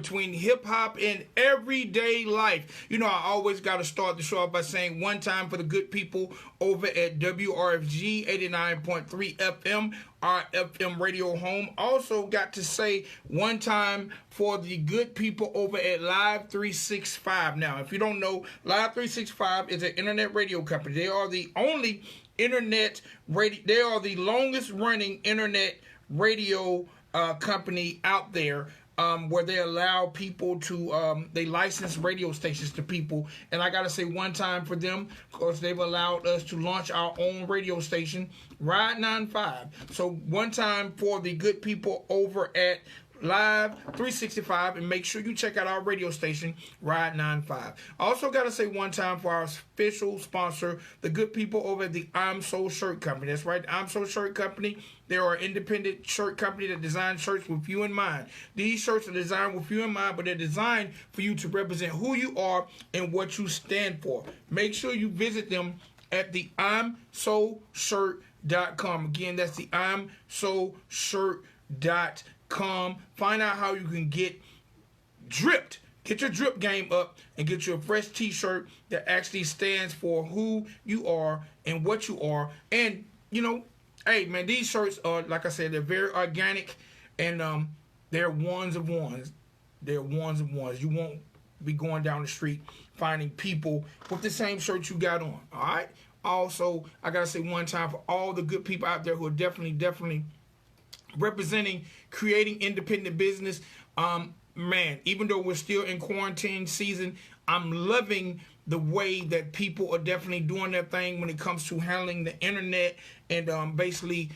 between hip-hop and everyday life. You know, I always got to start the show off by saying one time for the good people over at WRFG 89.3 FM, our FM radio home. Also got to say one time for the good people over at Live 365. Now, if you don't know, Live 365 is an internet radio company. They are the only internet radio, they are the longest running internet radio company out there, where they allow people to, they license radio stations to people. And I got to say one time for them, because they've allowed us to launch our own radio station, Ride 95. So one time for the good people over at Live 365, and make sure you check out our radio station, Ride 95. I also got to say one time for our official sponsor, the good people over at the I'm So Shirt Company. That's right, the I'm So Shirt Company. They are an independent shirt company that designs shirts with you in mind. These shirts are designed with you in mind, but they're designed for you to represent who you are and what you stand for. Make sure you visit them at the I'mSoShirt.com. Again, that's the I'mSoShirt.com. Find out how you can get dripped. Get your drip game up and get you a fresh t-shirt that actually stands for who you are and what you are. And, you know, hey, man, these shirts are, like I said, they're very organic, and they're ones of ones. They're ones of ones. You won't be going down the street finding people with the same shirt you got on, all right? Also, I got to say one time for all the good people out there who are definitely representing, creating independent business. Man, even though we're still in quarantine season, I'm loving the way that people are definitely doing their thing when it comes to handling the internet and basically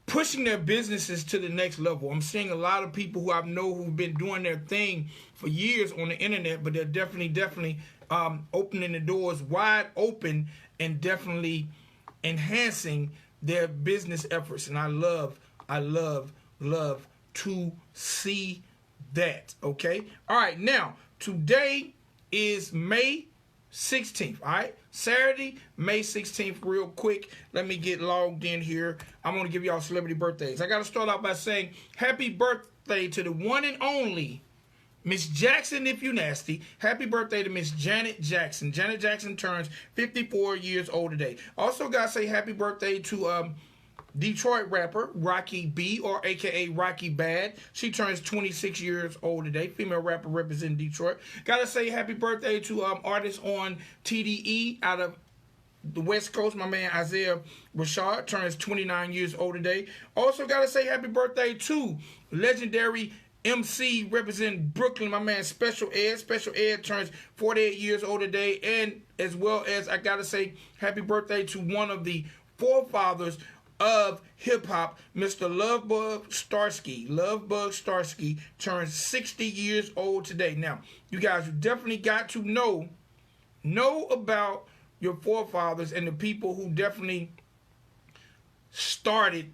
pushing their businesses to the next level. I'm seeing a lot of people who I know who've been doing their thing for years on the internet, but they're definitely opening the doors wide open and definitely enhancing their business efforts. And I love to see that. Okay. All right. Now, today is May 16th. All right. Saturday, May 16th. Real quick. Let me get logged in here. I'm going to give y'all celebrity birthdays. I got to start out by saying happy birthday to the one and only Miss Jackson, if you nasty. Happy birthday to Miss Janet Jackson. Janet Jackson turns 54 years old today. Also got to say happy birthday to Detroit rapper Rocky B, or aka Rocky Bad. She turns 26 years old today. Female rapper representing Detroit. Gotta say happy birthday to artist on TDE out of the West Coast. My man Isaiah Rashad turns 29 years old today. Also gotta say happy birthday to legendary MC representing Brooklyn, my man Special Ed. Special Ed turns 48 years old today. And as well as I gotta say happy birthday to one of the forefathers of hip-hop, Mr. Lovebug Starsky. Lovebug Starsky turns 60 years old today. Now, you guys, you definitely got to know about your forefathers and the people who definitely started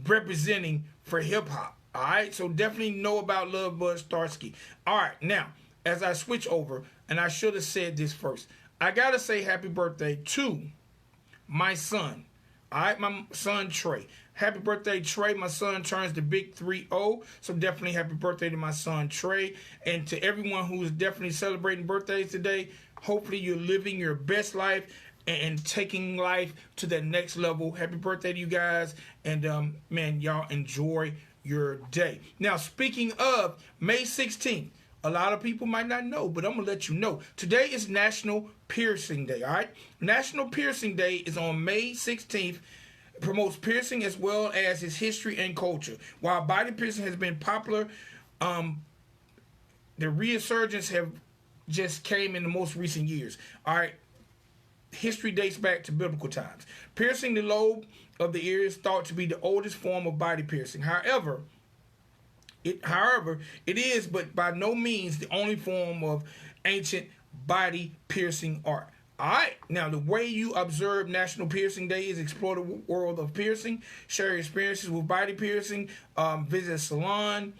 representing for hip-hop. All right? So definitely know about Lovebug Starsky. All right. Now, as I switch over, and I should have said this first, I got to say happy birthday to my son. All right, my son Trey. Happy birthday, Trey. My son turns the big 3-0. So definitely happy birthday to my son Trey. And to everyone who is definitely celebrating birthdays today, hopefully you're living your best life and taking life to the next level. Happy birthday to you guys. And man, y'all enjoy your day. Now, speaking of May 16th, a lot of people might not know, but I'm going to let you know. Today is National Piercing Day, all right? National Piercing Day is on May 16th. It promotes piercing as well as its history and culture. While body piercing has been popular, the resurgence have just came in the most recent years, all right? History dates back to biblical times. Piercing the lobe of the ear is thought to be the oldest form of body piercing. However, it is, but by no means, the only form of ancient body piercing art. All right. Now, the way you observe National Piercing Day is explore the world of piercing, share your experiences with body piercing, visit a salon,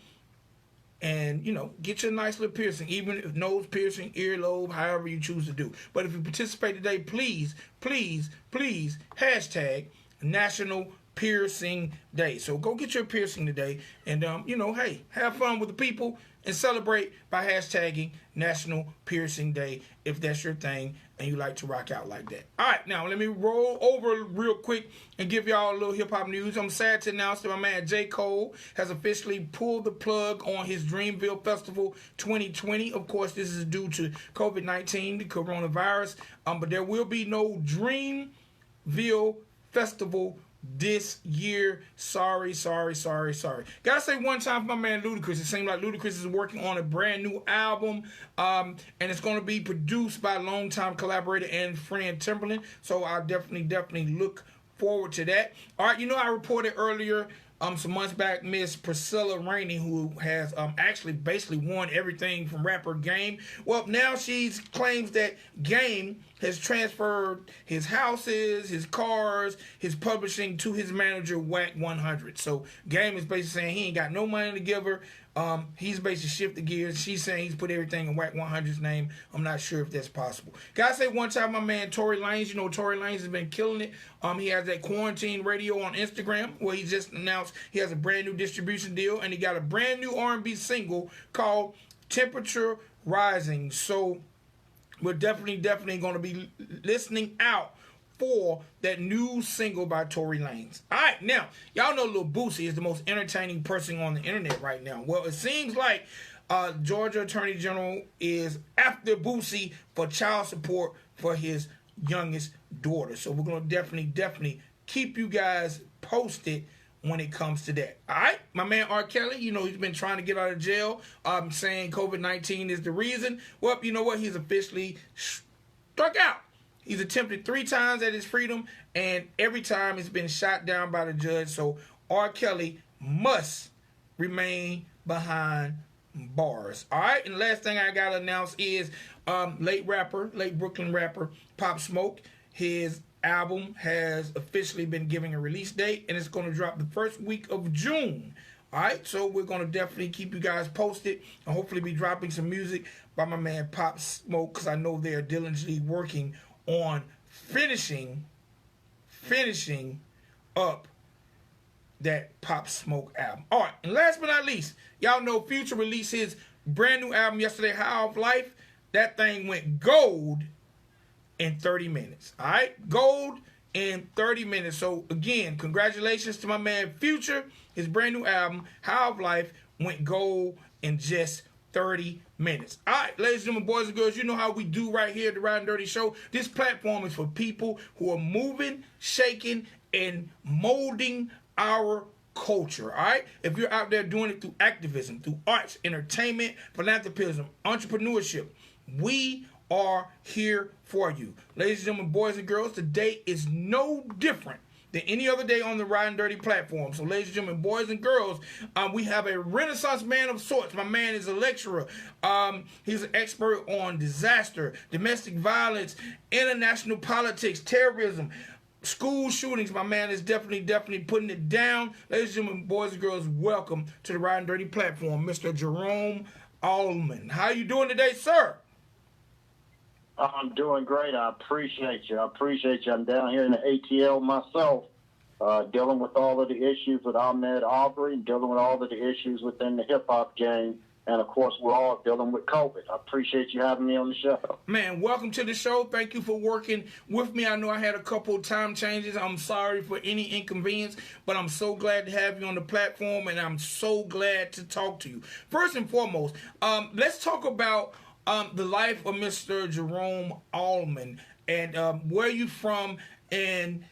and, you know, get your nice little piercing, even if nose piercing, earlobe, however you choose to do. But if you participate today, please, hashtag National Piercing Day. So go get your piercing today, and hey, have fun with the people and celebrate by hashtagging National Piercing Day if that's your thing and you like to rock out like that. All right, now let me roll over real quick and give y'all a little hip-hop news. I'm sad to announce that my man J. Cole has officially pulled the plug on his Dreamville Festival 2020. Of course, this is due to COVID-19, the coronavirus, but there will be no Dreamville Festival this year. Sorry. Gotta say one time for my man Ludacris. It seems like Ludacris is working on a brand new album, and it's going to be produced by longtime collaborator and friend Timberland. So I'll definitely look forward to that. All right, I reported earlier some months back, Miss Priscilla Rainey, who has actually basically won everything from rapper Game. Well, now she claims that Game has transferred his houses, his cars, his publishing to his manager, Whack 100. So Game is basically saying he ain't got no money to give her. He's basically shifted gears. She's saying he's put everything in Whack 100's name. I'm not sure if that's possible. Gotta say one time, my man Tory Lanez, Tory Lanez has been killing it. He has that quarantine radio on Instagram where he just announced he has a brand new distribution deal, and he got a brand new R&B single called Temperature Rising. So we're definitely going to be listening out for that new single by Tory Lanez. All right, now, y'all know Lil Boosie is the most entertaining person on the internet right now. Well, it seems like Georgia Attorney General is after Boosie for child support for his youngest daughter. So we're going to definitely keep you guys posted when it comes to that. All right, my man R. Kelly, he's been trying to get out of jail, saying COVID-19 is the reason. Well, you know what? He's officially struck out. He's attempted 3 times at his freedom, and every time it's been shot down by the judge. So R. Kelly must remain behind bars. All right, and the last thing I got to announce is late Brooklyn rapper Pop Smoke. His album has officially been given a release date, and it's going to drop the first week of June. All right, so we're going to definitely keep you guys posted and hopefully be dropping some music by my man Pop Smoke, because I know they're diligently working on finishing up that Pop Smoke album. All right, and last but not least, y'all know Future released his brand new album yesterday, High Off Life. That thing went gold in 30 minutes. All right, gold in 30 minutes. So again, congratulations to my man Future. His brand new album, High Off Life, went gold in just 30 minutes. All right, ladies and gentlemen, boys and girls, you know how we do right here at the Ridin Durty Show. This platform is for people who are moving, shaking, and molding our culture. All right, if you're out there doing it through activism, through arts, entertainment, philanthropism, entrepreneurship, we are here for you. Ladies and gentlemen, boys and girls, today is no different than any other day on the Ridin Durty platform. So, ladies and gentlemen, boys and girls, we have a Renaissance man of sorts. My man is a lecturer. He's an expert on disaster, domestic violence, international politics, terrorism, school shootings. My man is definitely putting it down. Ladies and gentlemen, boys and girls, welcome to the Ridin Durty platform, Mr. Jerome Almon. How you doing today, sir? I'm doing great. I appreciate you. I'm down here in the ATL myself, dealing with all of the issues with Ahmaud Arbery, dealing with all of the issues within the hip-hop game, and, of course, we're all dealing with COVID. I appreciate you having me on the show. Man, welcome to the show. Thank you for working with me. I know I had a couple of time changes. I'm sorry for any inconvenience, but I'm so glad to have you on the platform, and I'm so glad to talk to you. First and foremost, let's talk about the life of Mr. Jerome Almon and where you from, and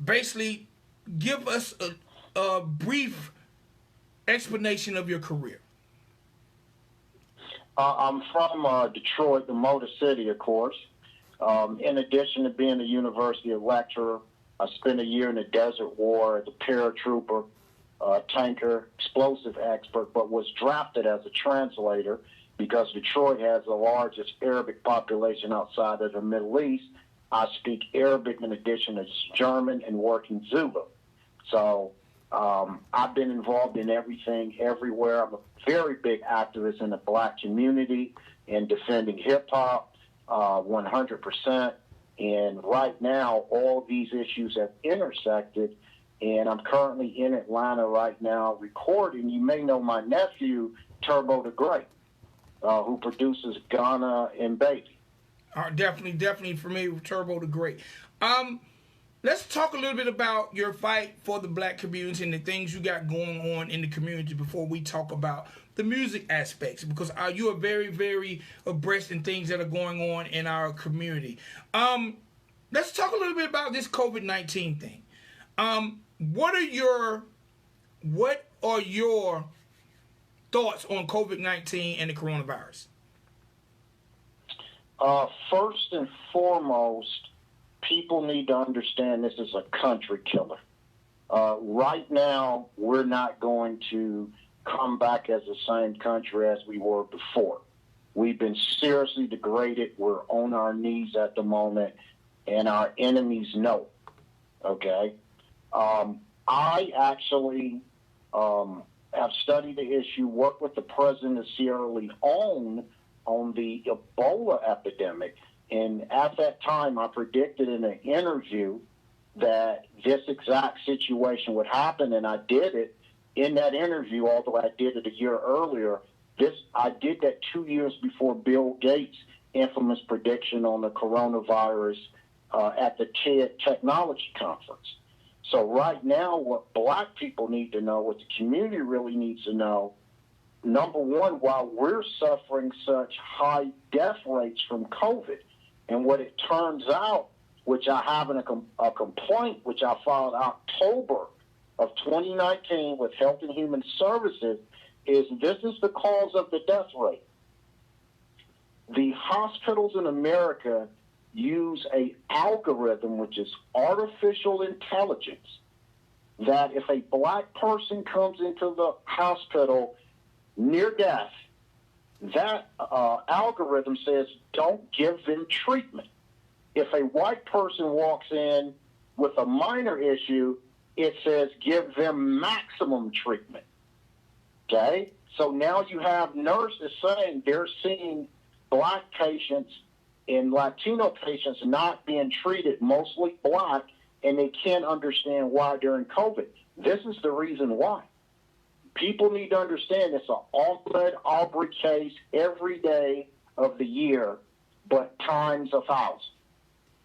basically give us a brief explanation of your career. I'm from Detroit, the Motor City, of course. In addition to being a university lecturer, I spent a year in the Desert War as a paratrooper, tanker, explosive expert, but was drafted as a translator because Detroit has the largest Arabic population outside of the Middle East. I speak Arabic in addition to German and working Zulu. So I've been involved in everything, everywhere. I'm a very big activist in the black community and defending hip-hop 100%. And right now, all these issues have intersected and I'm currently in Atlanta right now recording. You may know my nephew, Turbo the Great, who produces Ghana and Baby. Definitely familiar with Turbo the Great. Let's talk a little bit about your fight for the black community and the things you got going on in the community before we talk about the music aspects, because you are very, very abreast in things that are going on in our community. Let's talk a little bit about this COVID-19 thing. What are your thoughts on COVID-19 and the coronavirus? First and foremost, people need to understand this is a country killer. Right now, we're not going to come back as the same country as we were before. We've been seriously degraded. We're on our knees at the moment, and our enemies know. Okay? I actually have studied the issue, worked with the president of Sierra Leone on the Ebola epidemic. And at that time, I predicted in an interview that this exact situation would happen, and I did it in that interview, although I did it a year earlier. I did that 2 years before Bill Gates' infamous prediction on the coronavirus at the TED Technology Conference. So right now, what black people need to know, what the community really needs to know, number one, while we're suffering such high death rates from COVID, and what it turns out, which I have in a complaint, which I filed October of 2019 with Health and Human Services, is this is the cause of the death rate. The hospitals in America use an algorithm, which is artificial intelligence, that if a black person comes into the hospital near death, that algorithm says don't give them treatment. If a white person walks in with a minor issue, it says give them maximum treatment. Okay? So now you have nurses saying they're seeing black patients and Latino patients not being treated, mostly black, and they can't understand why during COVID. This is the reason why. People need to understand it's an Almon Aubrey case every day of the year, but times 1,000.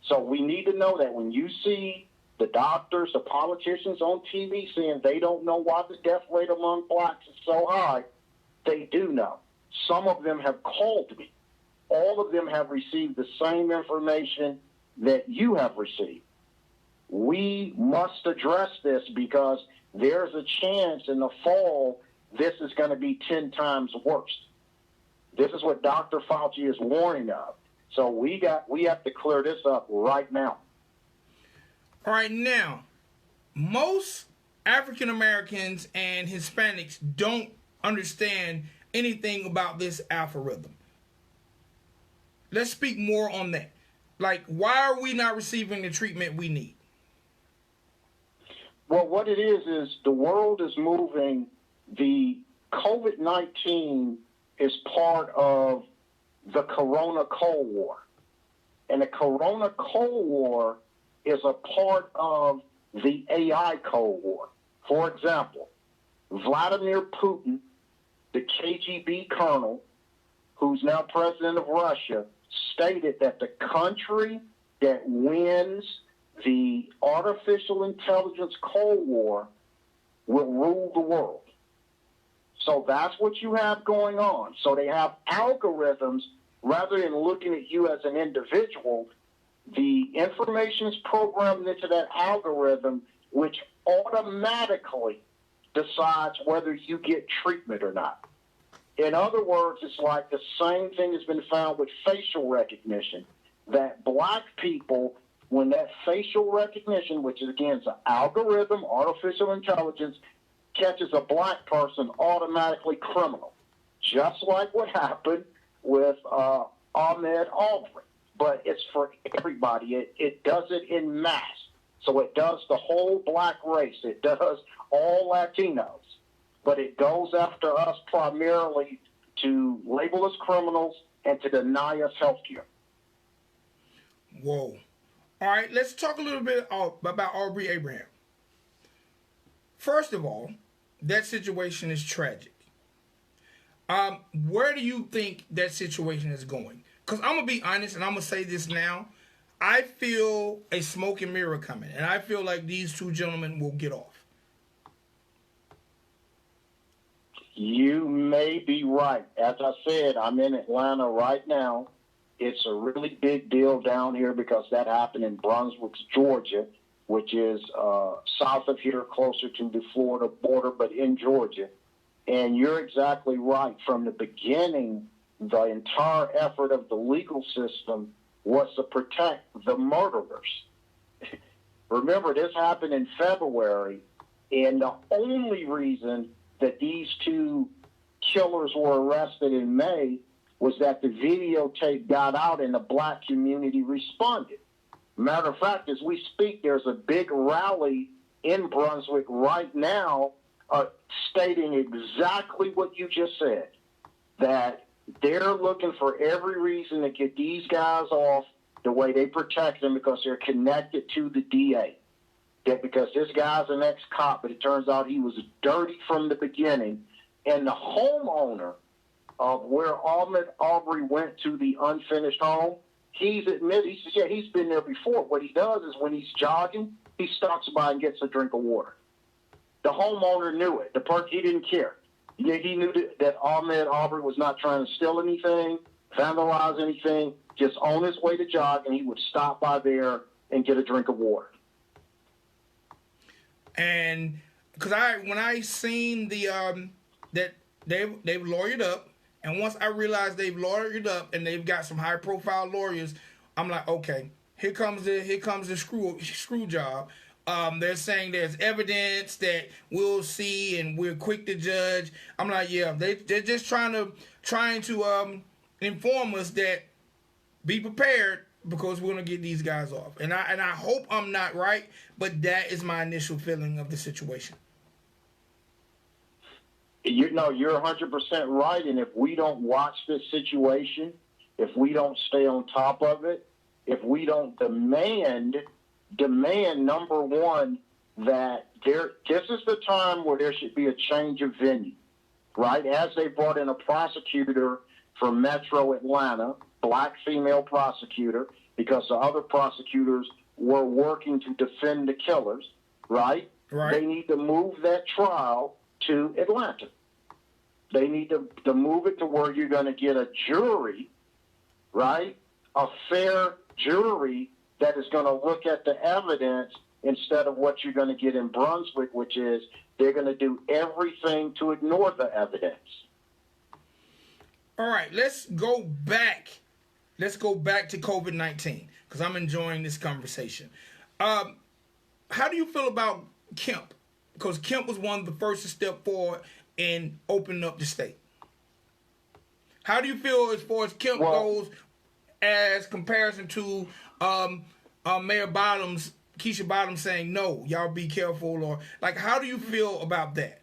So we need to know that when you see the doctors, the politicians on TV saying they don't know why the death rate among blacks is so high, they do know. Some of them have called me. All of them have received the same information that you have received. We must address this because there's a chance in the fall this is going to be 10 times worse. This is what Dr. Fauci is warning of. So we have to clear this up right now. All right, now, most African Americans and Hispanics don't understand anything about this algorithm. Let's speak more on that. Like, why are we not receiving the treatment we need? Well, what it is the world is moving. The COVID-19 is part of the Corona Cold War. And the Corona Cold War is a part of the AI Cold War. For example, Vladimir Putin, the KGB colonel, who's now president of Russia, stated that the country that wins the artificial intelligence Cold War will rule the world. So that's what you have going on. So they have algorithms. Rather than looking at you as an individual, the information is programmed into that algorithm, which automatically decides whether you get treatment or not. In other words, it's like the same thing has been found with facial recognition, that black people, when that facial recognition, which is, again, it's an algorithm, artificial intelligence, catches a black person, automatically criminal. Just like what happened with Ahmaud Arbery. But it's for everybody. It does it en masse. So it does the whole black race. It does all Latinos. But it goes after us primarily to label us criminals and to deny us health care. Whoa. All right, let's talk a little bit about Aubrey Abraham. first of all, that situation is tragic. Where do you think that situation is going? Because I'm going to be honest, and I'm going to say this now. I feel a smoke and mirror coming, and I feel like these two gentlemen will get off. You may be right. As I said, I'm in Atlanta right now. It's a really big deal down here because that happened in Brunswick, Georgia, which is south of here, closer to the Florida border, but in Georgia. And you're exactly right. From the beginning, the entire effort of the legal system was to protect the murderers. Remember, this happened in February, and the only reason that these two killers were arrested in May was that the videotape got out and the black community responded. Matter of fact, as we speak, there's a big rally in Brunswick right now stating exactly what you just said, that they're looking for every reason to get these guys off the way they protect them because they're connected to the DA. That because this guy's an ex-cop, but it turns out he was dirty from the beginning. And the homeowner of where Ahmaud Arbery went to the unfinished home, he's admitted, he says, yeah, he's been there before. What he does is when he's jogging, he stops by and gets a drink of water. The homeowner knew it. He didn't care. He knew that Ahmaud Arbery was not trying to steal anything, vandalize anything, just on his way to jog, and he would stop by there and get a drink of water. And because when I seen the that they've lawyered up, and once I realized they've lawyered up and they've got some high profile lawyers, I'm like, okay, here comes the screw job. They're saying there's evidence that we'll see and we're quick to judge. I'm like, yeah, they're just trying to inform us that be prepared because we're gonna get these guys off. And I hope I'm not right, but that is my initial feeling of the situation. You're 100% right. And if we don't watch this situation, if we don't stay on top of it, if we don't demand number one, that this is the time where there should be a change of venue, right? As they brought in a prosecutor from Metro Atlanta, black female prosecutor, because the other prosecutors were working to defend the killers, right? They need to move that trial to Atlanta. They need to move it to where you're going to get a jury, right? A fair jury that is going to look at the evidence instead of what you're going to get in Brunswick, which is they're going to do everything to ignore the evidence. All right, let's go back to COVID-19 because I'm enjoying this conversation. How do you feel about Kemp? Because Kemp was one of the first to step forward and open up the state. How do you feel as far as Kemp goes as comparison to Mayor Keisha Bottoms saying, no, y'all be careful? Or like, how do you feel about that?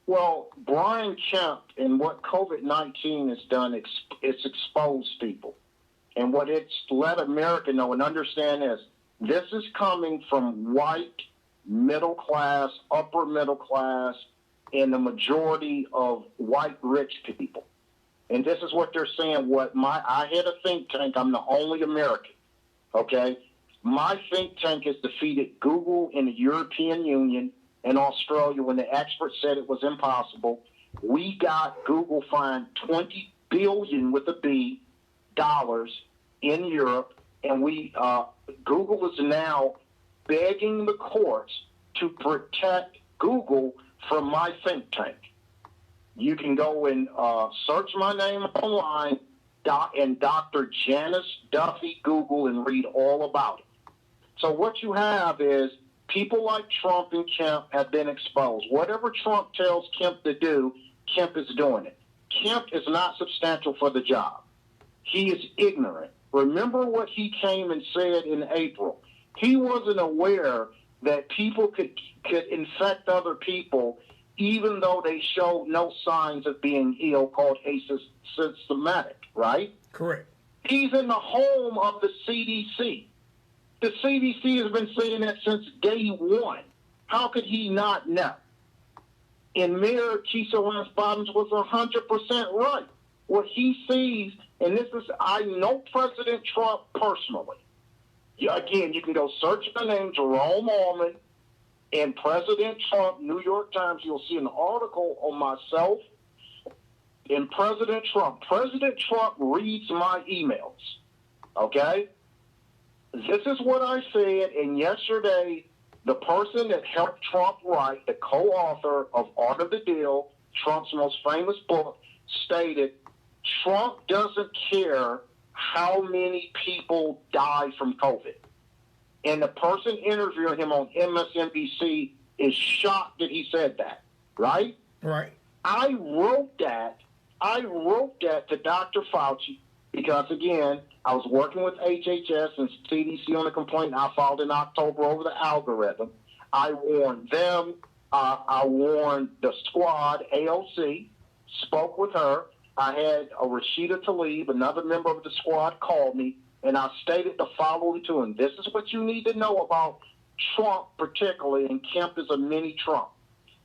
Well, Brian Kemp and what COVID-19 has done, it's exposed people. And what it's let America know and understand is this is coming from white, middle class, upper middle class, and the majority of white rich people. And this is what they're saying. I had a think tank. I'm the only American. Okay? My think tank has defeated Google in the European Union and Australia when the experts said it was impossible. We got Google fined $20 billion with a B dollars in Europe, and Google is now begging the courts to protect Google from my think tank. You can go and search my name online and Dr. Janice Duffy Google and read all about it. So what you have is people like Trump and Kemp have been exposed. Whatever Trump tells Kemp to do, Kemp is doing it. Kemp is not substantial for the job. He is ignorant. Remember what he came and said in April. He wasn't aware that people could infect other people even though they showed no signs of being ill, called asymptomatic, right? Correct. He's in the home of the CDC. The CDC has been saying that since day one. How could he not know? And Mayor Keisha Lance Bottoms was 100% right. What he sees, and this is, I know President Trump personally. Again, you can go search the name Jerome Almon and President Trump, New York Times. You'll see an article on myself and President Trump. President Trump reads my emails, okay? This is what I said, and yesterday, the person that helped Trump write, the co-author of Art of the Deal, Trump's most famous book, stated, Trump doesn't care how many people die from COVID. And the person interviewing him on MSNBC is shocked that he said that, right? Right. I wrote that to Dr. Fauci because, again, I was working with HHS and CDC on a complaint I filed in October over the algorithm. I warned them. I warned the squad, AOC, spoke with her. I had Rashida Tlaib, another member of the squad, call me, and I stated the following to him. This is what you need to know about Trump particularly, and Kemp is a mini Trump.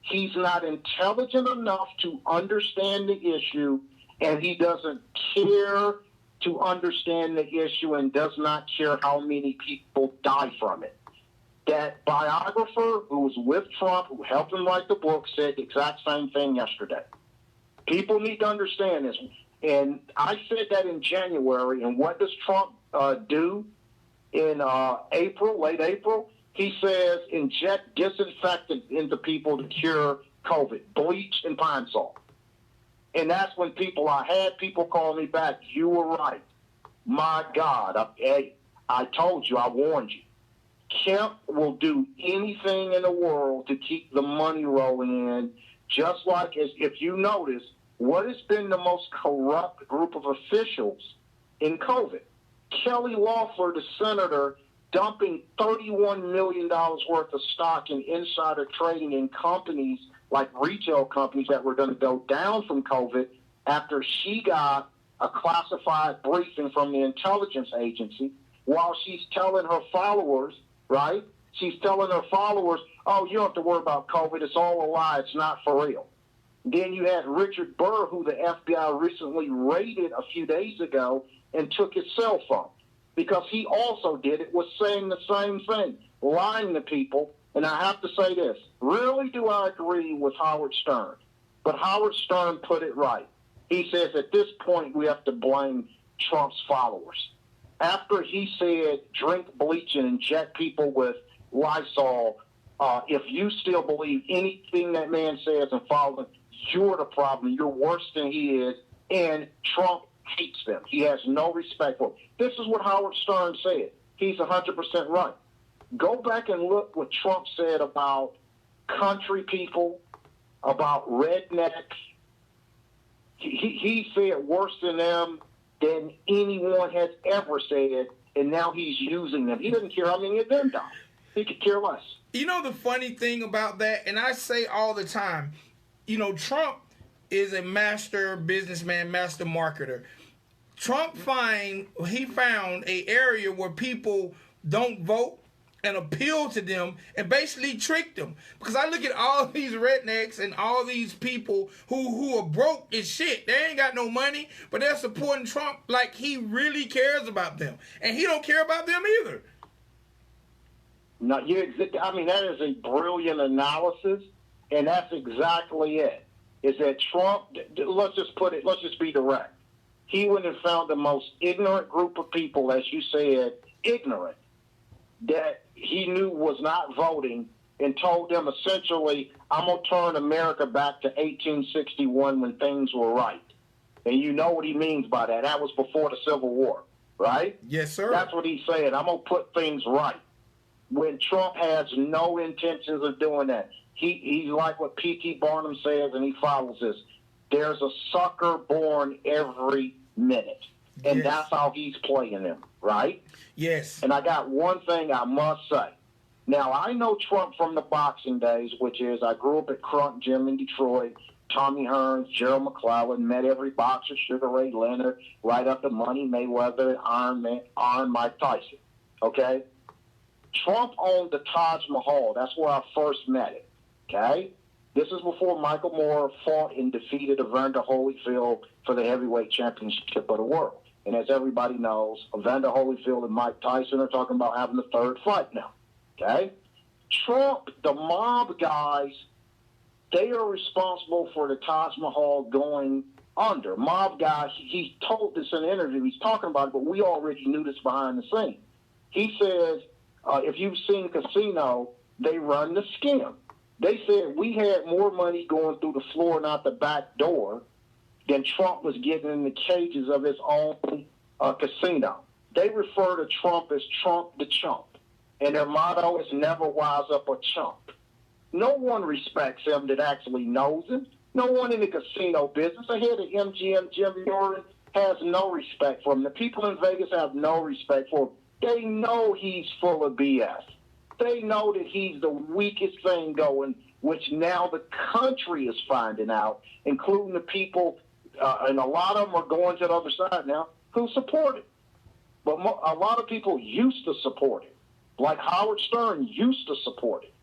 He's not intelligent enough to understand the issue, and he doesn't care to understand the issue and does not care how many people die from it. That biographer who was with Trump, who helped him write the book, said the exact same thing yesterday. People need to understand this. And I said that in January, and what does Trump do in April, late April? He says inject disinfectant into people to cure COVID, bleach and pine salt. And that's when I had people call me back, you were right. My God, I told you, I warned you. Kemp will do anything in the world to keep the money rolling in, just like if you notice, what has been the most corrupt group of officials in COVID? Kelly Loeffler, the senator, dumping $31 million worth of stock in insider trading in companies like retail companies that were going to go down from COVID after she got a classified briefing from the intelligence agency while she's telling her followers, right? She's telling her followers, oh, you don't have to worry about COVID. It's all a lie. It's not for real. Then you had Richard Burr, who the FBI recently raided a few days ago and took his cell phone because he also was saying the same thing, lying to people. And I have to say this, really do I agree with Howard Stern? But Howard Stern put it right. He says at this point we have to blame Trump's followers. After he said drink bleach and inject people with Lysol, if you still believe anything that man says and follow him, you're the problem. You're worse than he is. And Trump hates them. He has no respect for them. This is what Howard Stern said. He's 100% right. Go back and look what Trump said about country people, about rednecks. He said worse than them than anyone has ever said, and now he's using them. He doesn't care how many of them die. He could care less. You know the funny thing about that, and I say all the time, Trump is a master businessman, master marketer. Trump found an area where people don't vote and appeal to them and basically trick them. Because I look at all these rednecks and all these people who are broke as shit. They ain't got no money, but they're supporting Trump like he really cares about them. And he don't care about them either. No, that is a brilliant analysis, and that's exactly it. Is that Trump, let's just be direct. He went and found the most ignorant group of people, as you said, ignorant, that he knew was not voting, and told them essentially, I'm going to turn America back to 1861 when things were right. And you know what he means by that. That was before the Civil War, right? Yes, sir. That's what he said. I'm going to put things right. When Trump has no intentions of doing that. He's like what P.T. Barnum says, and he follows this. There's a sucker born every minute. And that's how he's playing them, right? Yes. And I got one thing I must say. Now, I know Trump from the boxing days, which is I grew up at Crunk Gym in Detroit, Tommy Hearns, Gerald McClellan, met every boxer, Sugar Ray Leonard, right up to Money Mayweather, Iron Mike Tyson, okay? Trump owned the Taj Mahal. That's where I first met him. Okay? This is before Michael Moore fought and defeated Evander Holyfield for the heavyweight championship of the world. And as everybody knows, Evander Holyfield and Mike Tyson are talking about having the third fight now. Okay? Trump, the mob guys, they are responsible for the Taj Mahal going under. Mob guys, he told this in an interview, he's talking about it, but we already knew this behind the scenes. He says, if you've seen Casino, they run the scam. They said we had more money going through the floor and out the back door than Trump was getting in the cages of his own casino. They refer to Trump as Trump the Chump, and their motto is never wise up a chump. No one respects him that actually knows him. No one in the casino business. The head of MGM, Jim Norton, has no respect for him. The people in Vegas have no respect for him. They know he's full of BS. They know that he's the weakest thing going, which now the country is finding out, including the people, and a lot of them are going to the other side now, who support it. But a lot of people used to support it, like Howard Stern used to support it.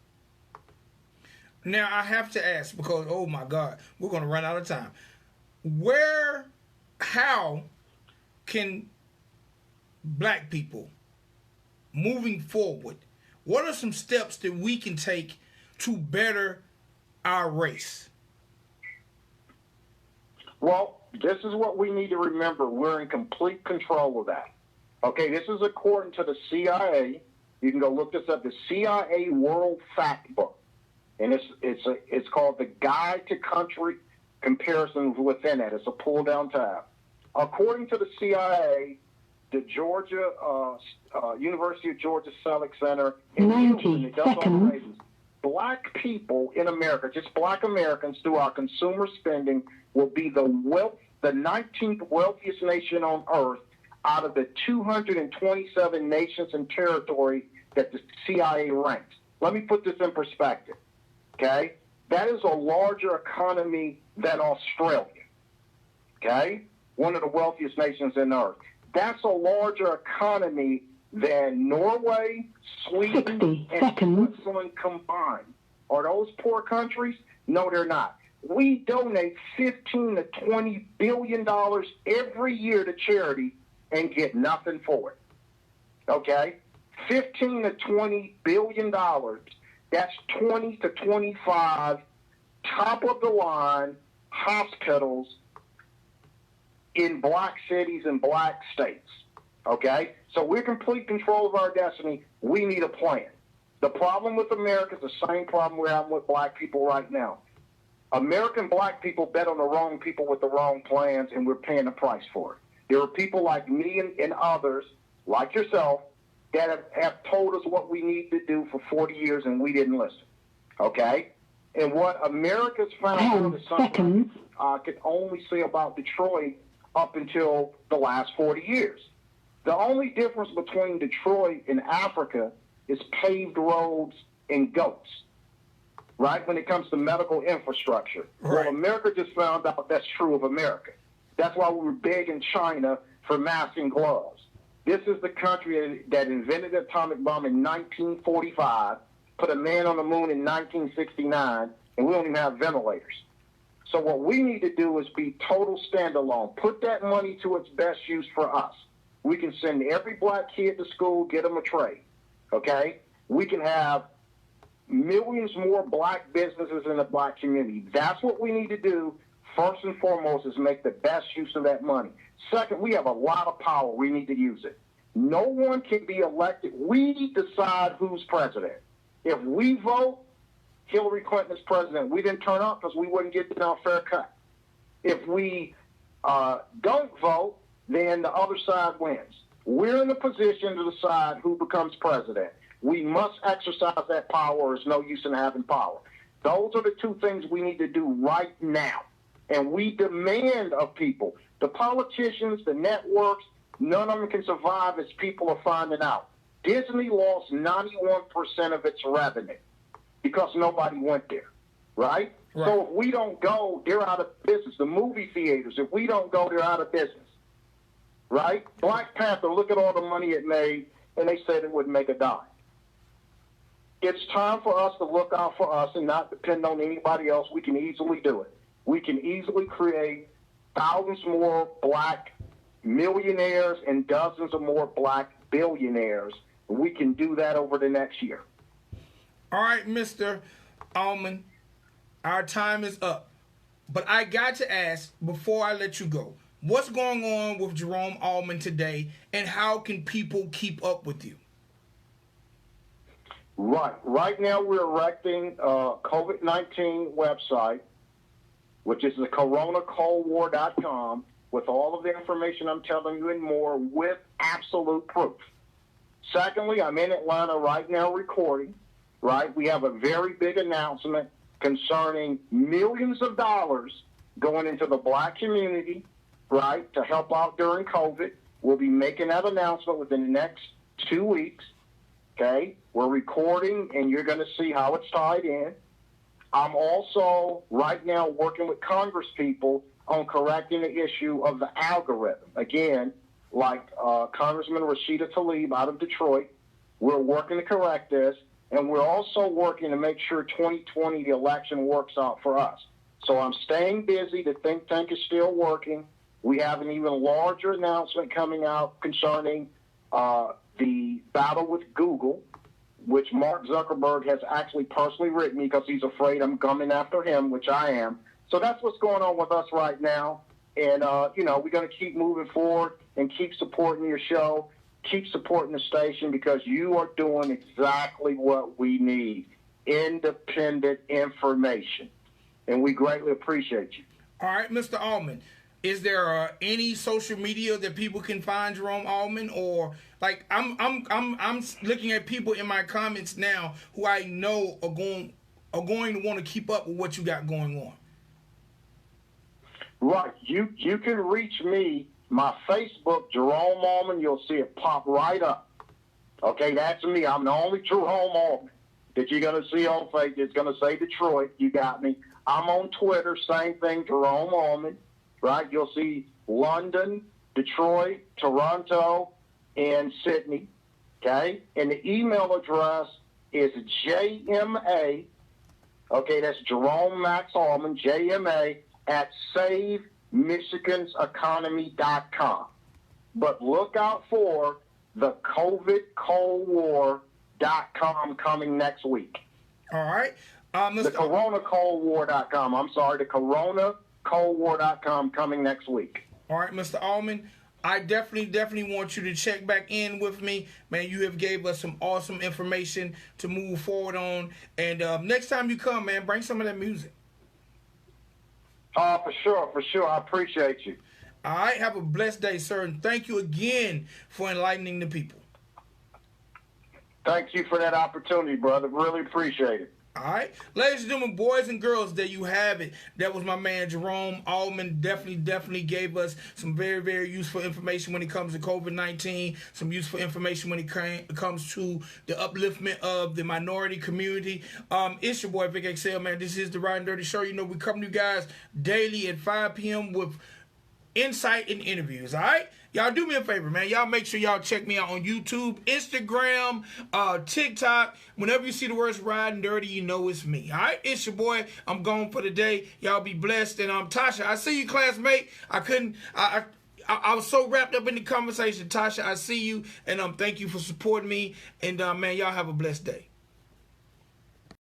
Now, I have to ask, because, oh my God, we're going to run out of time. How can black people, moving forward, what are some steps that we can take to better our race? Well, this is what we need to remember. We're in complete control of that. Okay, this is according to the CIA. You can go look this up, the CIA World Fact Book. And it's called the Guide to Country Comparisons Within it. It's a pull-down tab. According to the CIA, the University of Georgia Selleck Center in 90 seconds. Black people in America, just black Americans, through our consumer spending, will be the 19th wealthiest nation on earth out of the 227 nations and territory that the CIA ranks. Let me put this in perspective. Okay? That is a larger economy than Australia. Okay? One of the wealthiest nations on earth. That's a larger economy than Norway, Sweden, and Switzerland combined. Are those poor countries? No, they're not. We donate $15 to $20 billion every year to charity and get nothing for it. Okay? $15 to $20 billion. That's 20 to 25 top-of-the-line hospitals in black cities and black states, okay? So we're in complete control of our destiny. We need a plan. The problem with America is the same problem we're having with black people right now. American black people bet on the wrong people with the wrong plans, and we're paying the price for it. There are people like me and others, like yourself, that have told us what we need to do for 40 years, and we didn't listen, okay? And what America's found out is something I could only say about Detroit up until the last 40 years. The only difference between Detroit and Africa is paved roads and goats, right, when it comes to medical infrastructure. Right. Well, America just found out that's true of America. That's why we were big in China for masks and gloves. This is the country that invented the atomic bomb in 1945, put a man on the moon in 1969, and we don't even have ventilators. So what we need to do is be total standalone. Put that money to its best use for us. We can send every black kid to school, get them a trade, okay? We can have millions more black businesses in the black community. That's what we need to do. First and foremost is make the best use of that money. Second, we have a lot of power. We need to use it. No one can be elected. We decide who's president. If we vote, Hillary Clinton is president. We didn't turn up because we wouldn't get our fair cut. If we don't vote, then the other side wins. We're in a position to decide who becomes president. We must exercise that power, or there's no use in having power. Those are the two things we need to do right now. And we demand of people, the politicians, the networks, none of them can survive as people are finding out. Disney lost 91% of its revenue because nobody went there, right? So if we don't go, they're out of business. The movie theaters, if we don't go, they're out of business, right? Black Panther, look at all the money it made, and they said it wouldn't make a dime. it's time for us to look out for us and not depend on anybody else. We can easily do it. We can easily create thousands more black millionaires and dozens of more black billionaires. We can do that over the next year. All right, Mr. Almon, our time is up. But I got to ask, before I let you go, what's going on with Jerome Almon today, and how can people keep up with you? Right now we're erecting a COVID-19 website, which is the coronacoldwar.com, with all of the information I'm telling you and more, with absolute proof. Secondly, I'm in Atlanta right now recording, right? We have a very big announcement concerning millions of dollars going into the black community, right, to help out during COVID. We'll be making that announcement within the next 2 weeks, okay? We're recording, and you're going to see how it's tied in. I'm also right now working with Congress people on correcting the issue of the algorithm. Again, like Congressman Rashida Tlaib out of Detroit, we're working to correct this, and we're also working to make sure 2020, the election, works out for us. So I'm staying busy. The think tank is still working. We have an even larger announcement coming out concerning the battle with Google, which Mark Zuckerberg has actually personally written me because he's afraid I'm coming after him, which I am. So that's what's going on with us right now. And, we're going to keep moving forward and keep supporting your show, keep supporting the station, because you are doing exactly what we need, independent information. And we greatly appreciate you. All right, Mr. Almon, is there any social media that people can find Jerome Almon? Or like I'm looking at people in my comments now who I know are going to want to keep up with what you got going on. Right. You can reach me, my Facebook, Jerome Almon. You'll see it pop right up. Okay, that's me. I'm the only Jerome Almon that you're going to see on Facebook. It's going to say Detroit. You got me. I'm on Twitter, same thing, Jerome Almon. Right? You'll see London, Detroit, Toronto, and Sydney. Okay? And the email address is JMA. Okay, that's Jerome Max Almon, JMA, at SaveMichigan'sEconomy.com. But look out for the COVIDColdWar.com coming next week. All right. The CoronaColdWar.com. I'm sorry, the CoronaColdWar.com coming next week. All right, Mr. Almon, I definitely want you to check back in with me. Man, you have gave us some awesome information to move forward on. And next time you come, man, bring some of that music. For sure. I appreciate you. All right, have a blessed day, sir, and thank you again for enlightening the people. Thank you for that opportunity, brother. Really appreciate it. All right. Ladies and gentlemen, boys and girls, there you have it. That was my man, Jerome Almon. Definitely gave us some very, very useful information when it comes to COVID-19, some useful information when it comes to the upliftment of the minority community. It's your boy, Vic XL, man. This is the Ridin Durty Show. You know, we come to you guys daily at 5 p.m. with insight and interviews, all right? Y'all do me a favor, man. Y'all make sure y'all check me out on YouTube, Instagram, TikTok. Whenever you see the words Ridin Durty, you know it's me, all right? It's your boy. I'm gone for the day. Y'all be blessed. And Tasha, I see you, classmate. I was so wrapped up in the conversation. Tasha, I see you. And thank you for supporting me. And, man, y'all have a blessed day.